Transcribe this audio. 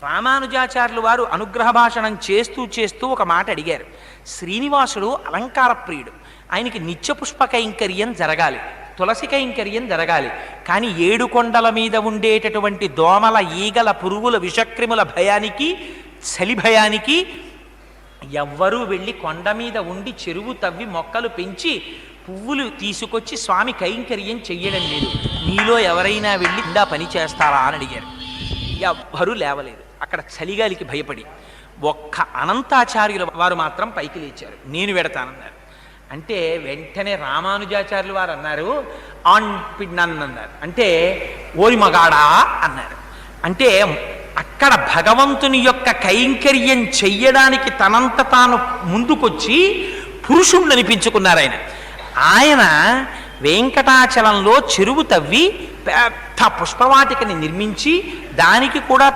రామానుజాచార్యులు వారు అనుగ్రహ భాషణం చేస్తూ చేస్తూ ఒక మాట అడిగారు. శ్రీనివాసుడు అలంకార ప్రియుడు, ఆయనకి నిత్య పుష్ప కైంకర్యం జరగాలి, తులసి కైంకర్యం జరగాలి. కానీ 7 కొండల మీద ఉండేటటువంటి దోమల, ఈగల, పురుగుల, విషక్రిముల భయానికి, చలి భయానికి ఎవ్వరూ వెళ్ళి కొండ మీద ఉండి చెరువు తవ్వి మొక్కలు పెంచి పువ్వులు తీసుకొచ్చి స్వామి కైంకర్యం చెయ్యడం లేదు. మీలో ఎవరైనా వెళ్ళి ఇందా పని చేస్తారా అని అడిగారు. ఎవ్వరూ లేవలేదు. అక్కడ చలిగాలికి భయపడి ఒక్క అనంతాచార్యుల వారు మాత్రం పైకి లేచారు. నేను వెడతానన్నారు. అంటే వెంటనే రామానుజాచార్యులు వారు అన్నారు, అన్నారు. అంటే ఓరి మగాడా అన్నారు. అంటే అక్కడ భగవంతుని యొక్క కైంకర్యం చెయ్యడానికి తనంత తాను ముందుకొచ్చి పురుషుణ్ణి అనిపించుకున్నారు. ఆయన వెంకటాచలంలో చెరువు తవ్వి పెద్ద పుష్పవాటికని నిర్మించి దానికి కూడా